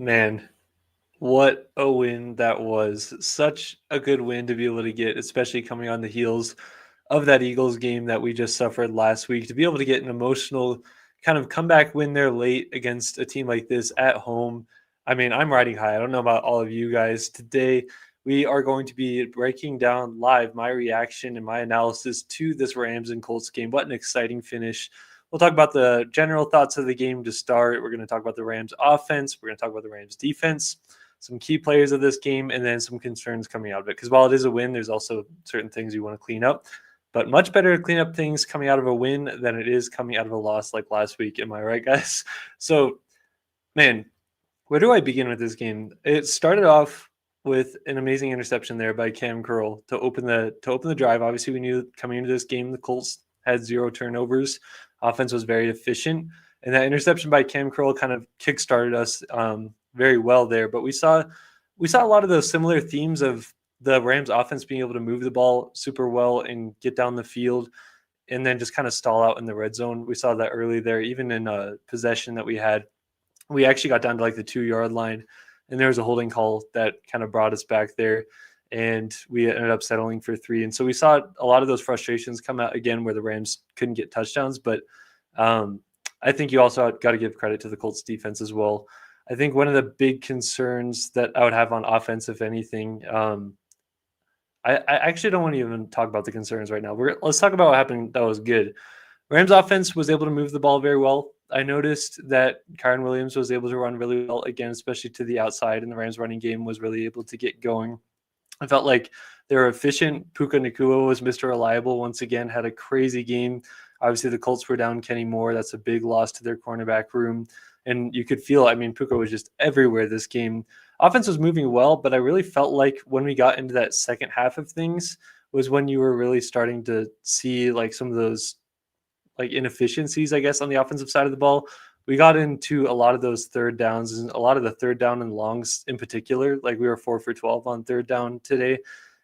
Man, what a win that was. Such a good win to be able to get, especially coming on the heels of that Eagles game that we just suffered last week. To be able to get an emotional kind of comeback win there late against a team like this at home. I mean, I'm riding high. I don't know about all of you guys. Today, we are going to be breaking down live my reaction and my analysis to this Rams and Colts game. What an exciting finish. We'll talk about the general thoughts of the game to start. We're going to talk about the Rams offense. We're going to talk about the Rams defense, some key players of this game, and then some concerns coming out of it. Because while it is a win, there's also certain things you want to clean up. But much better to clean up things coming out of a win than it is coming out of a loss like last week. Am I right, guys? So, man, where do I begin with this game? It started off with an amazing interception there by Cam Curl to open the drive. Obviously, we knew coming into this game the Colts had 0 turnovers. Offense was very efficient, and that interception by Cam Curl kind of kickstarted us very well there. But we saw a lot of those similar themes of the Rams offense being able to move the ball super well and get down the field and then just kind of stall out in the red zone. We saw that early there, even in a possession that we had. We actually got down to like the 2-yard line, and there was a holding call that kind of brought us back there, and we ended up settling for 3. And so we saw a lot of those frustrations come out again where the Rams couldn't get touchdowns. But I think you also got to give credit to the Colts defense as well. I think one of the big concerns that I would have on offense, if anything, I actually don't want to even talk about the concerns right now. Let's talk about what happened that was good. Rams offense was able to move the ball very well. I noticed that Kyren Williams was able to run really well again, especially to the outside, and the Rams running game was really able to get going. I felt like they were efficient. Puka Nacua was Mr. Reliable once again, had a crazy game. Obviously, the Colts were down Kenny Moore. That's a big loss to their cornerback room. And you could feel, I mean, Puka was just everywhere this game. Offense was moving well, but I really felt like when we got into that second half of things was when you were really starting to see like some of those like inefficiencies, I guess, on the offensive side of the ball. We got into a lot of those third downs and a lot of the third down and longs in particular. Like we were 4 for 12 on third down today.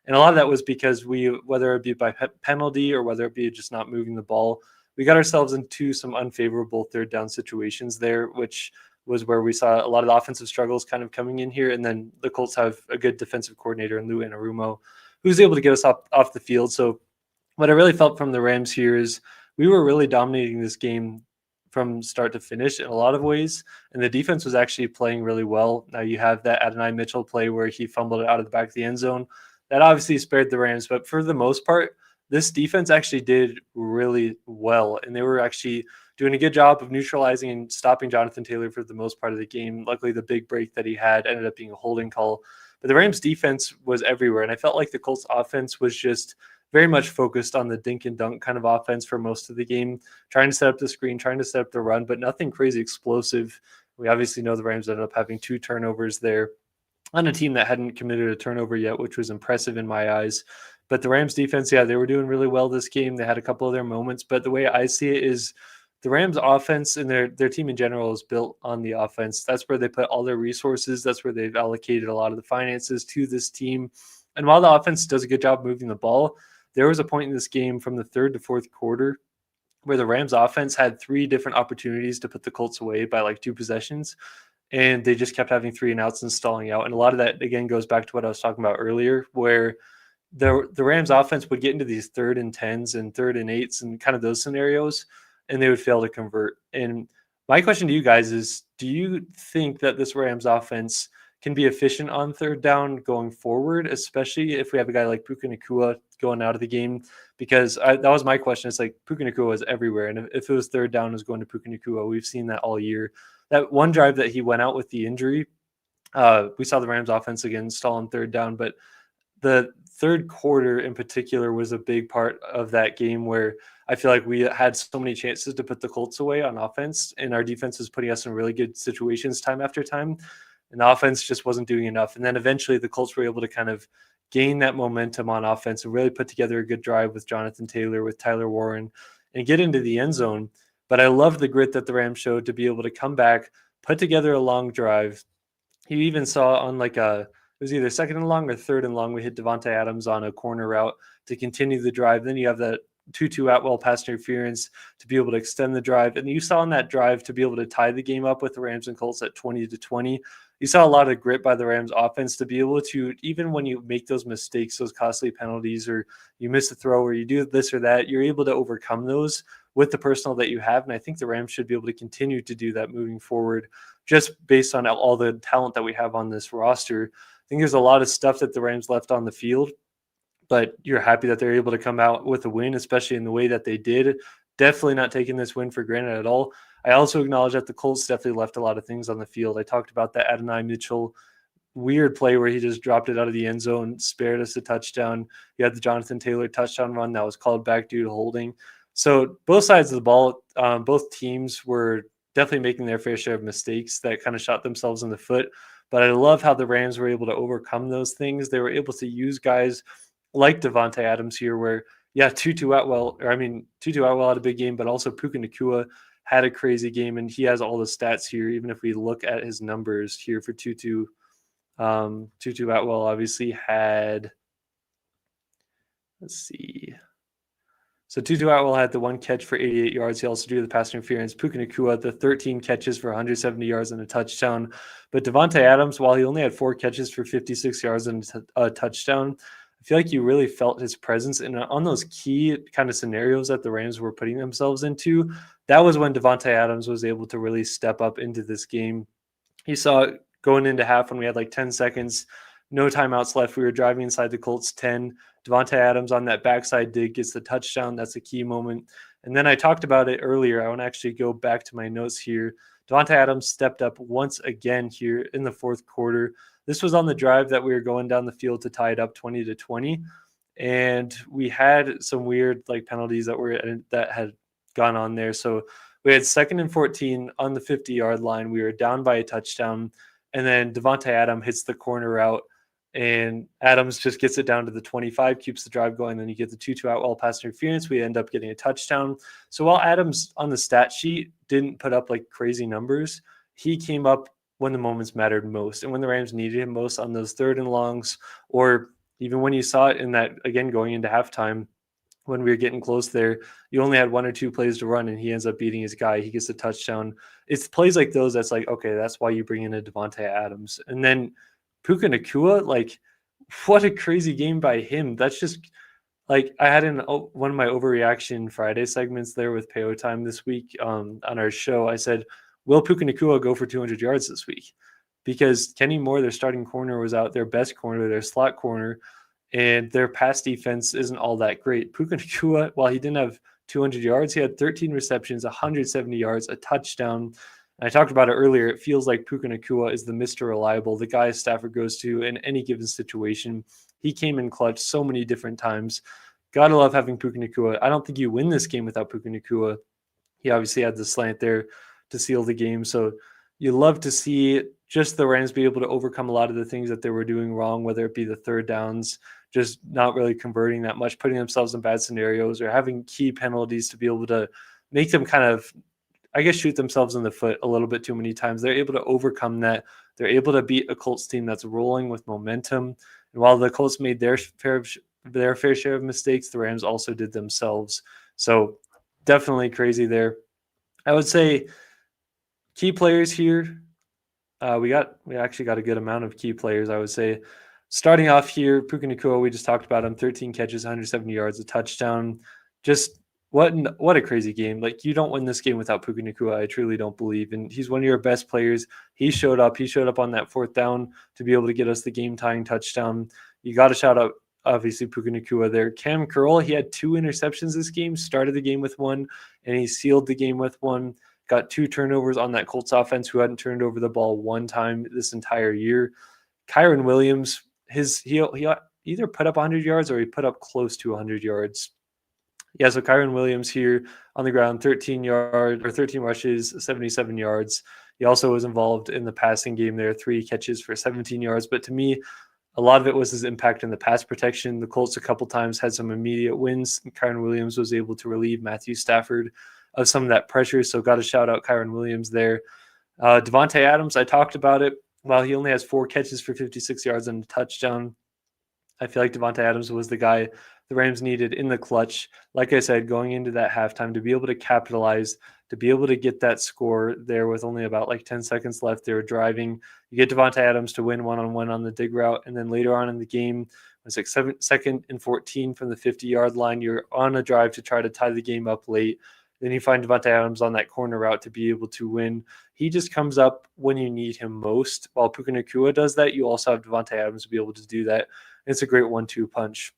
And a lot of that was because whether it be by penalty or whether it be just not moving the ball, we got ourselves into some unfavorable third down situations there, which was where we saw a lot of the offensive struggles kind of coming in here. And then the Colts have a good defensive coordinator in Lou Anarumo, who's able to get us off the field. So what I really felt from the Rams here is we were really dominating this game from start to finish in a lot of ways, and the defense was actually playing really well. Now you have that Adonai Mitchell play where he fumbled it out of the back of the end zone. That obviously spared the Rams, but for the most part, this defense actually did really well, and they were actually doing a good job of neutralizing and stopping Jonathan Taylor for the most part of the game. Luckily, the big break that he had ended up being a holding call, but the Rams defense was everywhere, and I felt like the Colts offense was just very much focused on the dink and dunk kind of offense for most of the game, trying to set up the screen, trying to set up the run, but nothing crazy explosive. We obviously know the Rams ended up having 2 turnovers there on a team that hadn't committed a turnover yet, which was impressive in my eyes. But the Rams defense, yeah, they were doing really well this game. They had a couple of their moments, but the way I see it is the Rams offense and their team in general is built on the offense. That's where they put all their resources. That's where they've allocated a lot of the finances to this team. And while the offense does a good job moving the ball, there was a point in this game from the third to fourth quarter where the Rams offense had 3 different opportunities to put the Colts away by like 2 possessions. And they just kept having 3 and outs and stalling out. And a lot of that, again, goes back to what I was talking about earlier, where the Rams offense would get into these 3rd and 10s and 3rd and 8s and kind of those scenarios, and they would fail to convert. And my question to you guys is, do you think that this Rams offense can be efficient on third down going forward, especially if we have a guy like Puka Nacua going out of the game? Because that was my question. It's like Puka Nacua was everywhere. And if it was third down, it was going to Puka Nacua. We've seen that all year. That one drive that he went out with the injury, we saw the Rams offense again stall on third down. But the third quarter in particular was a big part of that game where I feel like we had so many chances to put the Colts away on offense, and our defense was putting us in really good situations time after time. And the offense just wasn't doing enough. And then eventually the Colts were able to kind of gain that momentum on offense and really put together a good drive with Jonathan Taylor, with Tyler Warren, and get into the end zone. But I love the grit that the Rams showed to be able to come back, put together a long drive. You even saw on like it was either 2nd and long or 3rd and long, we hit Devontae Adams on a corner route to continue the drive. Then you have that Tutu Atwell pass interference to be able to extend the drive. And you saw on that drive to be able to tie the game up with the Rams and Colts at 20-20. You saw a lot of grit by the Rams offense to be able to, even when you make those mistakes, those costly penalties, or you miss a throw or you do this or that, you're able to overcome those with the personnel that you have. And I think the Rams should be able to continue to do that moving forward, just based on all the talent that we have on this roster. I think there's a lot of stuff that the Rams left on the field, but you're happy that they're able to come out with a win, especially in the way that they did. Definitely not taking this win for granted at all. I also acknowledge that the Colts definitely left a lot of things on the field. I talked about that Adonai Mitchell weird play where he just dropped it out of the end zone, spared us a touchdown. You had the Jonathan Taylor touchdown run that was called back due to holding. So both sides of the ball, both teams were definitely making their fair share of mistakes that kind of shot themselves in the foot. But I love how the Rams were able to overcome those things. They were able to use guys like Devontae Adams here, where, yeah, Tutu Atwell had a big game, but also Puka Nacua had a crazy game, and he has all the stats here. Even if we look at his numbers here for Tutu Atwell obviously had, let's see. So Tutu Atwell had the 1 catch for 88 yards. He also drew the pass interference. Puka Nacua, the 13 catches for 170 yards and a touchdown. But Devontae Adams, while he only had 4 catches for 56 yards and a touchdown, I feel like you really felt his presence. And on those key kind of scenarios that the Rams were putting themselves into, that was when Devontae Adams was able to really step up into this game. You saw going into half when we had like 10 seconds, no timeouts left. We were driving inside the Colts 10. Devontae Adams on that backside dig gets the touchdown. That's a key moment. And then I talked about it earlier. I want to actually go back to my notes here. Devontae Adams stepped up once again here in the fourth quarter. This was on the drive that we were going down the field to tie it up 20-20. And we had some weird like penalties that had gone on there. So we had 2nd and 14 on the 50-yard line. We were down by a touchdown. And then Devontae Adams hits the corner route, and Adams just gets it down to the 25, keeps the drive going. Then you get the Tutu Atwell pass interference. We end up getting a touchdown. So while Adams on the stat sheet didn't put up like crazy numbers, he came up when the moments mattered most and when the Rams needed him most on those 3rd and longs, or even when you saw it in that, again, going into halftime, when we were getting close there, you only had 1 or 2 plays to run, and he ends up beating his guy. He gets a touchdown. It's plays like those that's like, okay, that's why you bring in a Devontae Adams. And then Puka Nacua, like, what a crazy game by him. That's just, like, I had one of my Overreaction Friday segments there with Payo Time this week on our show. I said, will Puka Nacua go for 200 yards this week? Because Kenny Moore, their starting corner, was out, their best corner, their slot corner, and their pass defense isn't all that great. Puka Nacua, while he didn't have 200 yards, he had 13 receptions, 170 yards, a touchdown. And I talked about it earlier. It feels like Puka Nacua is the Mr. Reliable, the guy Stafford goes to in any given situation. He came in clutch so many different times. Gotta love having Puka Nacua. I don't think you win this game without Puka Nacua. He obviously had the slant there to seal the game. So you love to see just the Rams be able to overcome a lot of the things that they were doing wrong, whether it be the 3rd downs, just not really converting that much, putting themselves in bad scenarios, or having key penalties to be able to make them kind of, I guess, shoot themselves in the foot a little bit too many times. They're able to overcome that. They're able to beat a Colts team that's rolling with momentum. And while the Colts made their fair share of mistakes, the Rams also did themselves. So definitely crazy there. I would say key players here. We actually got a good amount of key players, I would say. Starting off here, Puka Nacua, we just talked about him, 13 catches, 170 yards, a touchdown. Just what a crazy game. Like, you don't win this game without Puka Nacua, I truly don't believe. And he's one of your best players. He showed up on that 4th down to be able to get us the game-tying touchdown. You got to shout out, obviously, Puka Nacua there. Cam Curl, he had 2 interceptions this game, started the game with 1, and he sealed the game with 1. Got 2 turnovers on that Colts offense, who hadn't turned over the ball 1 time this entire year. Kyren Williams, he either put up 100 yards or he put up close to 100 yards. Yeah, so Kyren Williams here on the ground, 13 rushes, 77 yards. He also was involved in the passing game there, 3 catches for 17 yards. But to me, a lot of it was his impact in the pass protection. The Colts a couple times had some immediate wins. Kyren Williams was able to relieve Matthew Stafford of some of that pressure. So got to shout out Kyren Williams there. Devontae Adams, I talked about it. While he only has 4 catches for 56 yards and a touchdown, I feel like Devontae Adams was the guy the Rams needed in the clutch. Like I said, going into that halftime to be able to capitalize, to be able to get that score there with only about like 10 seconds left. They were driving. You get Devontae Adams to win one-on-one on the dig route, and then later on in the game, it was like 2nd and 14 from the 50-yard line. You're on a drive to try to tie the game up late. Then you find Devontae Adams on that corner route to be able to win. He just comes up when you need him most. While Puka Nacua does that, you also have Devontae Adams to be able to do that. It's a great 1-2 punch.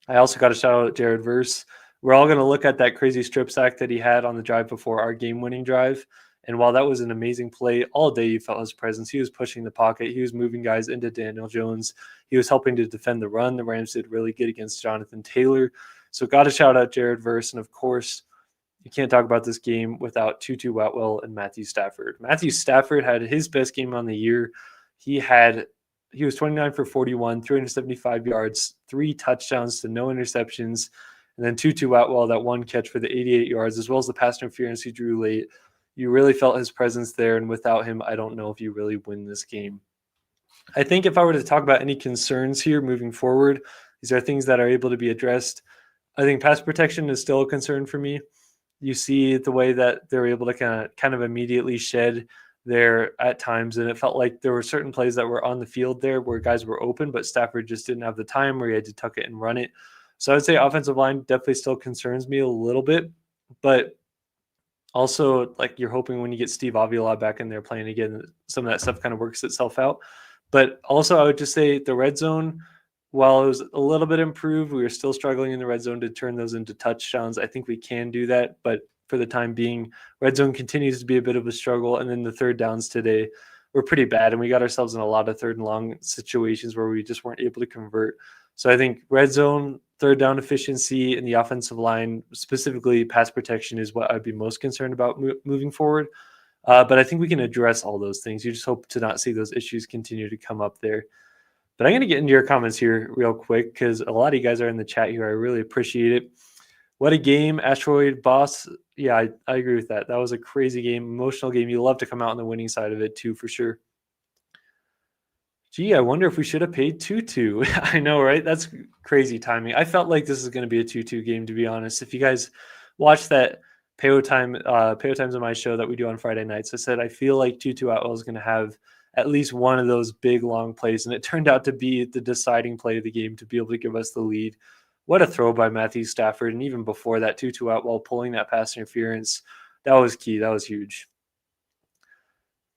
I also got to shout out Jared Verse. We're all going to look at that crazy strip sack that he had on the drive before our game-winning drive. And while that was an amazing play, all day you felt his presence. He was pushing the pocket. He was moving guys into Daniel Jones. He was helping to defend the run. The Rams did really good against Jonathan Taylor. So got to shout out Jared Verse. And, of course, you can't talk about this game without Tutu Atwell and Matthew Stafford. Matthew Stafford had his best game on the year. He was 29 for 41, 375 yards, 3 touchdowns to no interceptions, and then Tutu Atwell, that one catch for the 88 yards, as well as the pass interference he drew late. You really felt his presence there, and without him, I don't know if you really win this game. I think if I were to talk about any concerns here moving forward, these are things that are able to be addressed. I think pass protection is still a concern for me. You see the way that they're able to kind of immediately shed there at times, and it felt like there were certain plays that were on the field there where guys were open, but Stafford just didn't have the time where he had to tuck it and run it. So I would say offensive line definitely still concerns me a little bit, but also like you're hoping when you get Steve Avila back in there playing again, some of that stuff kind of works itself out. But also I would just say the red zone, while it was a little bit improved, we were still struggling in the red zone to turn those into touchdowns. I think we can do that, but for the time being, red zone continues to be a bit of a struggle. And then the third downs today were pretty bad, and we got ourselves in a lot of third and long situations where we just weren't able to convert. So I think red zone, third down efficiency, and the offensive line, specifically pass protection, is what I'd be most concerned about moving forward. But I think we can address all those things. You just hope to not see those issues continue to come up there. But I'm going to get into your comments here real quick because a lot of you guys are in the chat here. I really appreciate it. What a game, Asteroid Boss. Yeah, I agree with that. That was a crazy game, emotional game. You love to come out on the winning side of it too, for sure. Gee, I wonder if we should have paid 2-2. I know, right? That's crazy timing. I felt like this is going to be a 2-2 game, to be honest. If you guys watch that Payo Times on my show that we do on Friday nights, I said I feel like Tutu Atwell is going to have at least one of those big, long plays, and it turned out to be the deciding play of the game to be able to give us the lead. What a throw by Matthew Stafford, and even before that, Tutu Atwell pulling that pass interference, that was key. That was huge.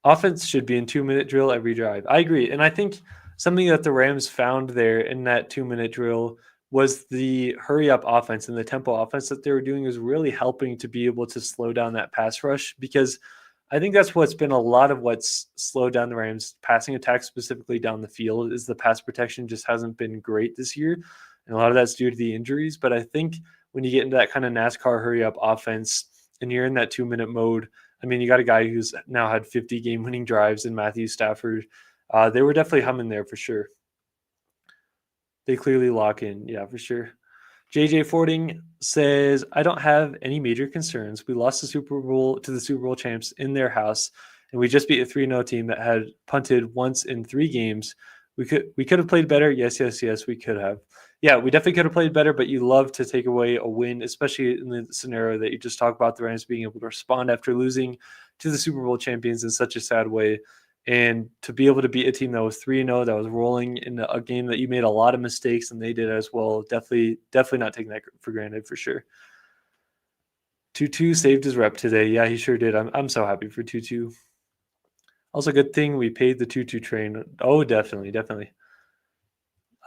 Offense should be in 2-minute drill every drive. I agree, and I think something that the Rams found there in that 2-minute drill was the hurry-up offense and the tempo offense that they were doing is really helping to be able to slow down that pass rush, because I think that's what's been a lot of what's slowed down the Rams' passing attack, specifically down the field, is the pass protection just hasn't been great this year. And a lot of that's due to the injuries. But I think when you get into that kind of NASCAR hurry-up offense and you're in that 2-minute mode, I mean, you got a guy who's now had 50 game-winning drives in Matthew Stafford. They were definitely humming there for sure. They clearly lock in. Yeah, for sure. JJ Fording says, I don't have any major concerns. We lost the Super Bowl to the Super Bowl champs in their house, and we just beat a 3-0 team that had punted once in 3 games. We could have played better. Yes, we could have. Yeah, we definitely could have played better, but you love to take away a win, especially in the scenario that you just talked about, the Rams being able to respond after losing to the Super Bowl champions in such a sad way. And to be able to beat a team that was 3-0, that was rolling in a game that you made a lot of mistakes, and they did as well. Definitely not taking that for granted for sure. Tutu saved his rep today. Yeah, he sure did. I'm so happy for Tutu. Also, good thing we paid the Tutu train. Oh, definitely.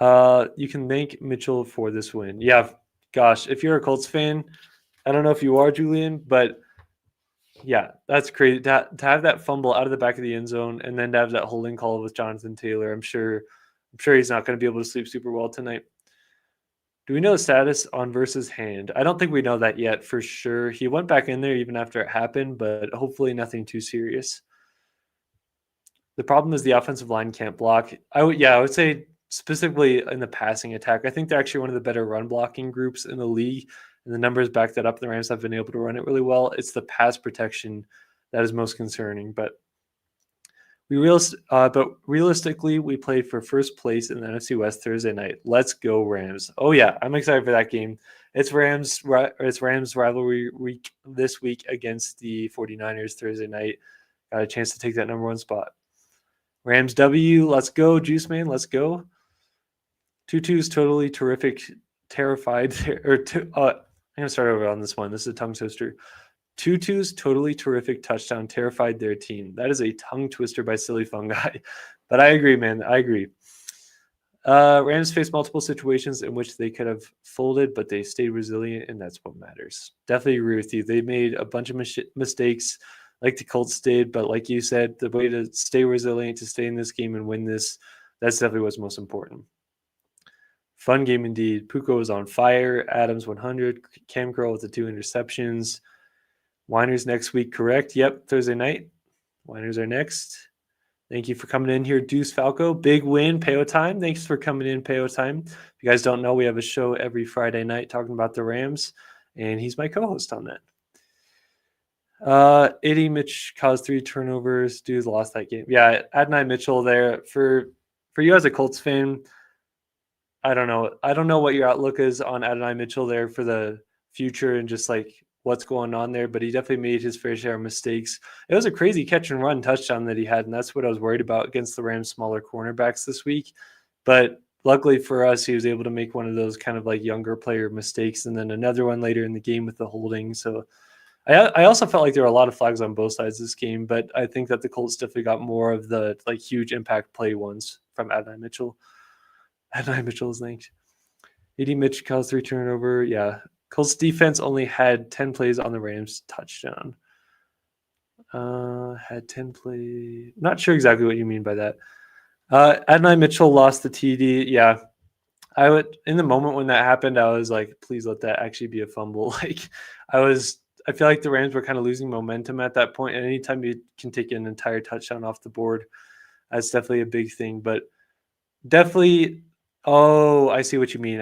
You can thank Mitchell for this win. Yeah, gosh, if you're a Colts fan, I don't know if you are, Julian, but yeah, that's crazy to have that fumble out of the back of the end zone and then to have that holding call with Jonathan Taylor. I'm sure he's not going to be able to sleep super well tonight. Do we know the status on Versus hand? I don't think we know that yet for sure. He went back in there even after it happened, but hopefully nothing too serious. The problem is the offensive line can't block. I would say specifically in the passing attack, I think they're actually one of the better run blocking groups in the league. And the numbers back that up. The Rams have been able to run it really well. It's the pass protection that is most concerning. But But realistically, we play for first place in the NFC West Thursday night. Let's go Rams! Oh yeah, I'm excited for that game. It's Rams rivalry week this week against the 49ers Thursday night. Got a chance to take that number one spot. Rams W, let's go, Juice Man, let's go. Tutu's totally terrific, terrified, I'm gonna start over on this one. This is a tongue twister. Tutu's totally terrific touchdown terrified their team. That is a tongue twister by Silly Fungi. But I agree, man. I agree. Rams faced multiple situations in which they could have folded, but they stayed resilient, and that's what matters. Definitely agree with you. They made a bunch of mistakes like the Colts did, but like you said, the way to stay resilient, to stay in this game and win this, that's definitely what's most important. Fun game indeed. Puko is on fire. Adams 100. Cam Curl with the 2 interceptions. Winers next week, correct? Yep, Thursday night. Winers are next. Thank you for coming in here, Deuce Falco. Big win, Peo Time. Thanks for coming in, Peo Time. If you guys don't know, we have a show every Friday night talking about the Rams, and he's my co-host on that. Eddie Mitch caused 3 turnovers. Dudes lost that game. Yeah, Adonai Mitchell there. For you as a Colts fan, I don't know what your outlook is on Adonai Mitchell there for the future and just like what's going on there, but he definitely made his fair share of mistakes. It was a crazy catch and run touchdown that he had, and that's what I was worried about against the Rams' smaller cornerbacks this week. But luckily for us, he was able to make one of those kind of like younger player mistakes, and then another one later in the game with the holding. So I also felt like there were a lot of flags on both sides of this game, but I think that the Colts definitely got more of the like huge impact play ones from Adonai Mitchell. Adonai Mitchell is linked. AD Mitch caused 3 turnover. Yeah. Colts defense only had 10 plays on the Rams touchdown. Had 10 plays. Not sure exactly what you mean by that. Adonai Mitchell lost the TD. Yeah. In the moment when that happened, I was like, please let that actually be a fumble. I feel like the Rams were kind of losing momentum at that point. And anytime you can take an entire touchdown off the board, that's definitely a big thing. But definitely, I see what you mean.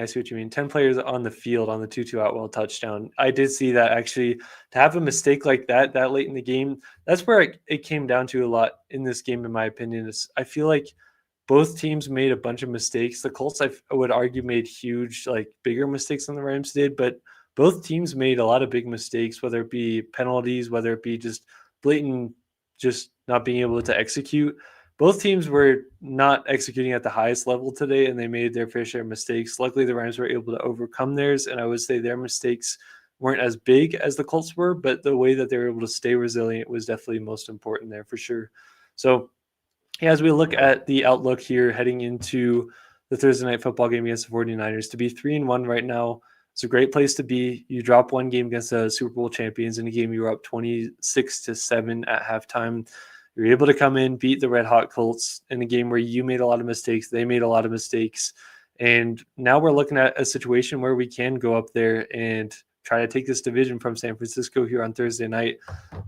10 players on the field on the Tutu Atwell touchdown. I did see that actually. To have a mistake like that late in the game, that's where it came down to a lot in this game, in my opinion. I feel like both teams made a bunch of mistakes. The Colts, I would argue, made huge, like bigger mistakes than the Rams did, but both teams made a lot of big mistakes, whether it be penalties, whether it be just blatant, just not being able to execute. Both teams were not executing at the highest level today, and they made their fair share of mistakes. Luckily, the Rams were able to overcome theirs, and I would say their mistakes weren't as big as the Colts were, but the way that they were able to stay resilient was definitely most important there for sure. So, as we look at the outlook here heading into the Thursday night football game against the 49ers, to be 3-1 right now, it's a great place to be. You drop one game against the Super Bowl champions in a game you were up 26-7 at halftime. You're able to come in, beat the Red Hot Colts in a game where you made a lot of mistakes. They made a lot of mistakes. And now we're looking at a situation where we can go up there and try to take this division from San Francisco here on Thursday night.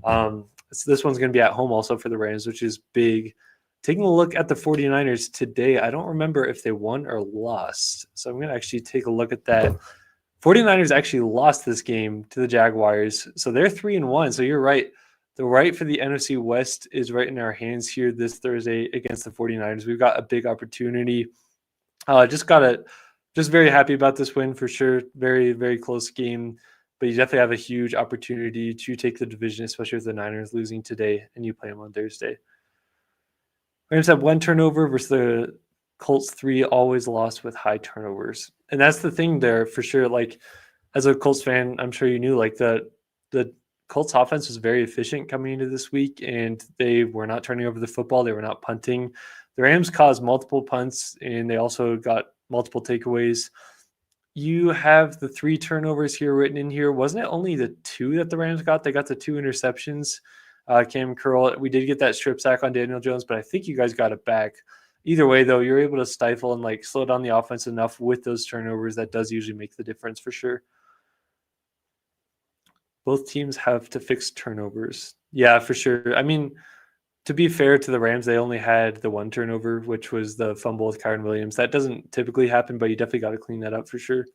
So this one's going to be at home also for the Rams, which is big. Taking a look at the 49ers today, I don't remember if they won or lost. So I'm going to actually take a look at that. 49ers actually lost this game to the Jaguars. So they're 3-1. So you're right. The right for the NFC West is right in our hands here this Thursday against the 49ers. We've got a big opportunity. Just very happy about this win for sure. Very, very close game. But you definitely have a huge opportunity to take the division, especially with the Niners losing today and you play them on Thursday. Rams have 1 turnover versus the Colts 3, always lost with high turnovers. And that's the thing there for sure. Like, as a Colts fan, I'm sure you knew, like, the Colts offense was very efficient coming into this week, and they were not turning over the football. They were not punting. The Rams caused multiple punts, and they also got multiple takeaways. You have the 3 turnovers here written in here. Wasn't it only the 2 that the Rams got? They got the 2 interceptions. Cam Curl, we did get that strip sack on Daniel Jones, but I think you guys got it back. Either way, though, you're able to stifle and like slow down the offense enough with those turnovers. That does usually make the difference for sure. Both teams have to fix turnovers. Yeah, for sure. I mean, to be fair to the Rams, they only had the 1 turnover, which was the fumble with Kyren Williams. That doesn't typically happen, but you definitely got to clean that up for sure.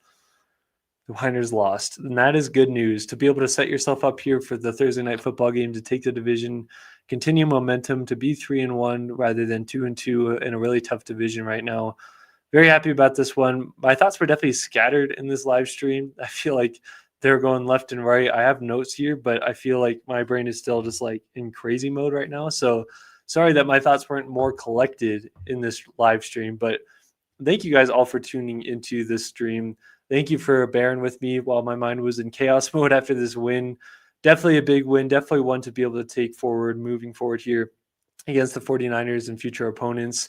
The Niners lost, and that is good news. To be able to set yourself up here for the Thursday night football game to take the division continue momentum to be 3-1 rather than 2-2 in a really tough division right now. Very happy about this one. My thoughts were definitely scattered in this live stream. I feel like they're going left and right. I have notes here, but I feel like my brain is still just like in crazy mode right now. So sorry that my thoughts weren't more collected in this live stream, but thank you guys all for tuning into this stream. Thank you for bearing with me while my mind was in chaos mode after this win. Definitely a big win. Definitely one to be able to take forward, moving forward here against the 49ers and future opponents.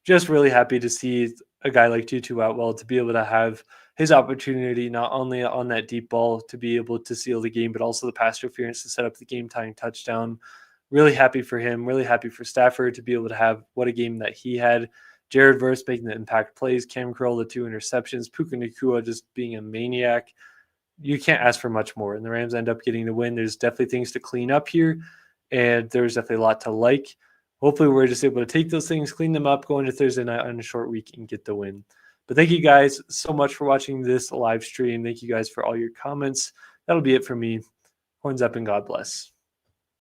Just really happy to see a guy like Tutu Atwell to be able to have his opportunity not only on that deep ball to be able to seal the game, but also the pass interference to set up the game-tying touchdown. Really happy for him. Really happy for Stafford to be able to have what a game that he had. Jared Verse making the impact plays. Cam Curl, the 2 interceptions. Puka Nacua just being a maniac. You can't ask for much more. And the Rams end up getting the win. There's definitely things to clean up here, and there's definitely a lot to like. Hopefully we're just able to take those things, clean them up, go into Thursday night on a short week and get the win. But thank you guys so much for watching this live stream. Thank you guys for all your comments. That'll be it for me. Horns up and God bless.